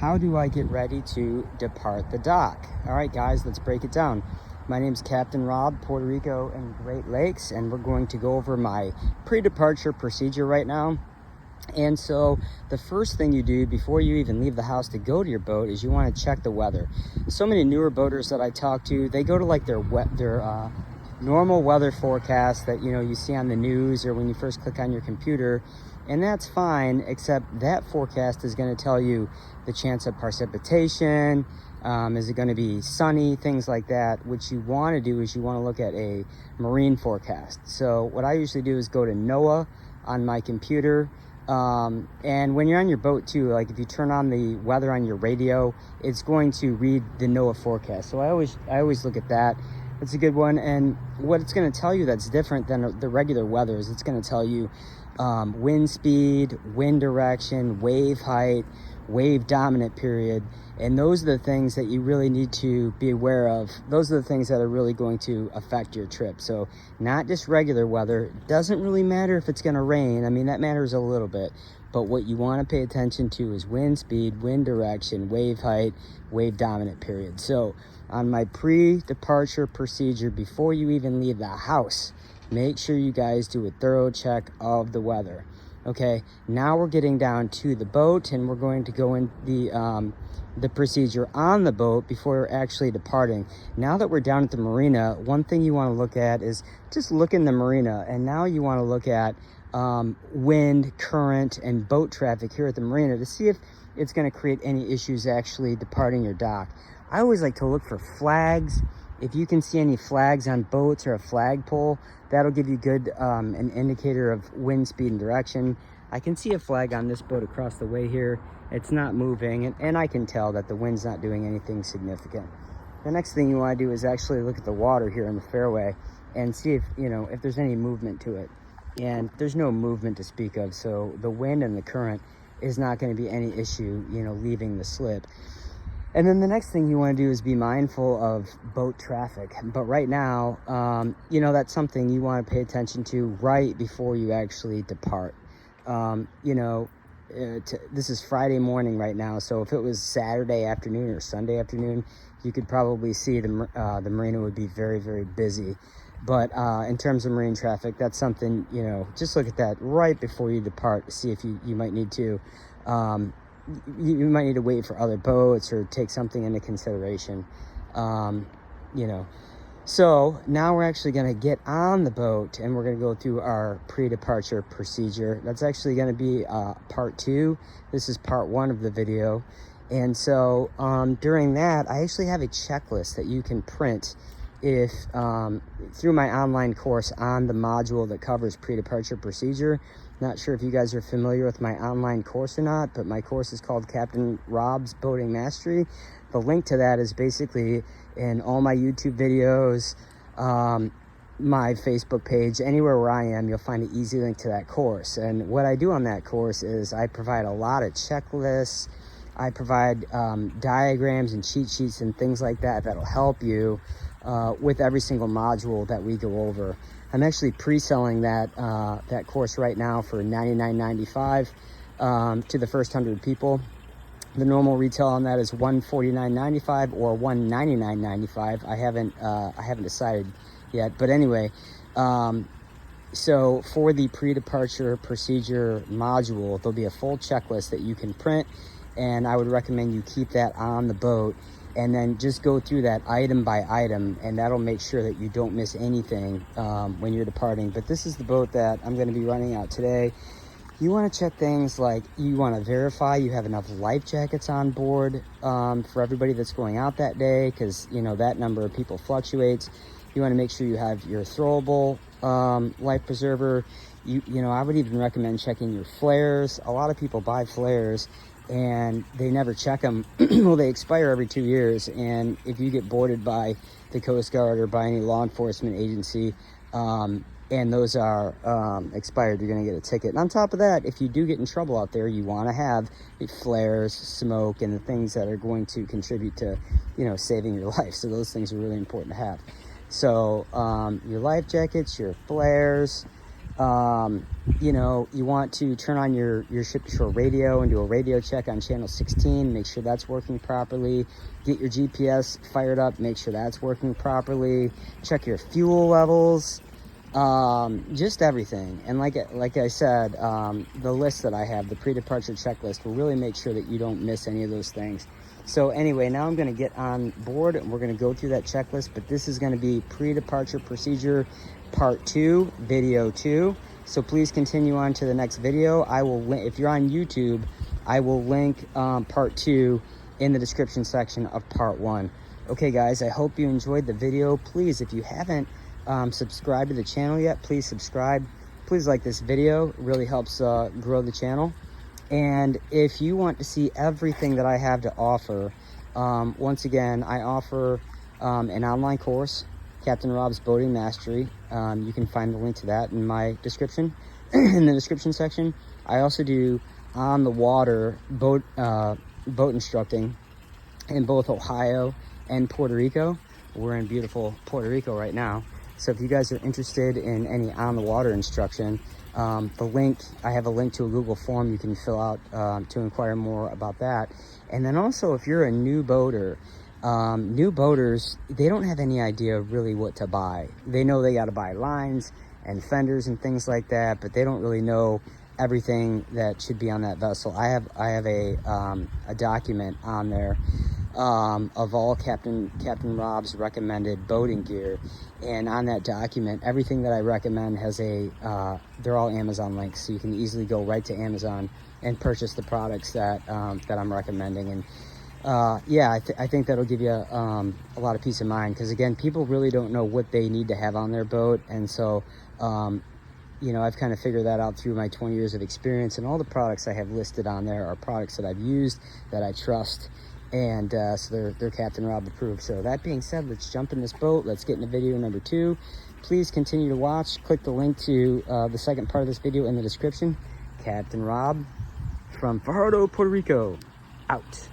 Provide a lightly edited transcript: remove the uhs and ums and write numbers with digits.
how do I get ready to depart the dock? All right, guys, let's break it down. My name is Captain Rob, Puerto Rico and Great Lakes, and we're going to go over my pre-departure procedure right now. And so the first thing you do before you even leave the house to go to your boat is you want to check the weather. So many newer boaters that I talk to, they go to like their normal weather forecast that you see on the news or when you first click on your computer, and that's fine, except that forecast is going to tell you the chance of precipitation, is it going to be sunny, things like that. What you want to do is you want to look at a marine forecast. So what I usually do is go to NOAA on my computer. And when you're on your boat too, like if you turn on the weather on your radio, it's going to read the NOAA forecast. So I always look at that. It's a good one. And what it's going to tell you that's different than the regular weather is it's going to tell you wind speed, wind direction, wave height, wave dominant period. And those are the things that you really need to be aware of. Those are the things that are really going to affect your trip. So not just regular weather. It doesn't really matter if it's going to rain. I mean, that matters a little bit. But what you want to pay attention to is wind speed, wind direction, wave height, wave dominant period. So on my pre-departure procedure, before you even leave the house, make sure you guys do a thorough check of the weather. Okay, now we're getting down to the boat, and we're going to go in the procedure on the boat before we're actually departing. Now that we're down at the marina, one thing you want to look at is just look in the marina, and now you want to look at wind, current, and boat traffic here at the marina to see if it's going to create any issues actually departing your dock. I always like to look for flags. If you can see any flags on boats or a flagpole, that'll give you good an indicator of wind speed and direction. I can see a flag on this boat across the way here. It's not moving, and I can tell that the wind's not doing anything significant. The next thing you want to do is actually look at the water here in the fairway and see if if there's any movement to it. And there's no movement to speak of, so the wind and the current is not going to be any issue leaving the slip. And then the next thing you want to do is be mindful of boat traffic. But right now, that's something you want to pay attention to right before you actually depart. This is Friday morning right now, so if it was Saturday afternoon or Sunday afternoon, you could probably see the marina would be very, very busy. But in terms of marine traffic, that's something, just look at that right before you depart to see if you might need to you might need to wait for other boats or take something into consideration. So now we're actually going to get on the boat, and we're going to go through our pre-departure procedure. That's actually going to be part 2. This is part 1 of the video. And so during that, I actually have a checklist that you can print if through my online course on the module that covers pre-departure procedure. Not sure if you guys are familiar with my online course or not, but my course is called Captain Rob's Boating Mastery. The link to that is basically in all my YouTube videos, my Facebook page, anywhere where I am, you'll find an easy link to that course. And what I do on that course is I provide a lot of checklists. I provide diagrams and cheat sheets and things like that that'll help you with every single module that we go over. I'm actually pre-selling that course right now for $99.95 to the first 100 people. The normal retail on that is $149.95 or $199.95. I haven't decided yet, but anyway, so for the pre-departure procedure module, there'll be a full checklist that you can print, and I would recommend you keep that on the boat and then just go through that item by item, and that'll make sure that you don't miss anything when you're departing. But this is the boat that I'm going to be running out today. You want to check things like you want to verify you have enough life jackets on board for everybody that's going out that day, because that number of people fluctuates. You want to make sure you have your throwable life preserver. I would even recommend checking your flares. A lot of people buy flares and they never check them. Well, they expire every 2 years, and if you get boarded by the Coast Guard or by any law enforcement agency and those are expired, you're going to get a ticket. And on top of that, if you do get in trouble out there, you want to have flares, smoke, and the things that are going to contribute to saving your life. So those things are really important to have. So your life jackets, your flares, You know, you want to turn on your ship to shore radio and do a radio check on channel 16, make sure that's working properly. Get your GPS fired up, make sure that's working properly. Check your fuel levels, just everything. And like I said, the list that I have, the pre-departure checklist, will really make sure that you don't miss any of those things. So anyway, now I'm going to get on board and we're going to go through that checklist, but this is going to be pre-departure procedure part 2, video 2. So please continue on to the next video. I will if you're on YouTube, I will link part 2 in the description section of part 1. Okay guys, I hope you enjoyed the video. Please, if you haven't subscribed to the channel yet, please subscribe. Please like this video, it really helps grow the channel. And if you want to see everything that I have to offer, once again, I offer an online course, Captain Rob's Boating Mastery. You can find the link to that in my description, in the description section. I also do on the water boat instructing in both Ohio and Puerto Rico. We're in beautiful Puerto Rico right now. So if you guys are interested in any on the water instruction, I have a link to a Google form you can fill out to inquire more about that. And then also, if you're a new boater, new boaters, they don't have any idea really what to buy. They know they got to buy lines and fenders and things like that, but they don't really know everything that should be on that vessel. I have a document on there of all Captain Rob's recommended boating gear, and on that document, everything that I recommend has they're all Amazon links, so you can easily go right to Amazon and purchase the products that I'm recommending. And yeah, I think that'll give you a lot of peace of mind, because again, people really don't know what they need to have on their boat. And so you know, I've kind of figured that out through my 20 years of experience, and all the products I have listed on there are products that I've used, that I trust, and so they're Captain Rob approved. So that being said, let's jump in this boat. Let's get into video number 2. Please continue to watch. Click the link to the second part of this video in the description. Captain Rob from Fajardo, Puerto Rico, out.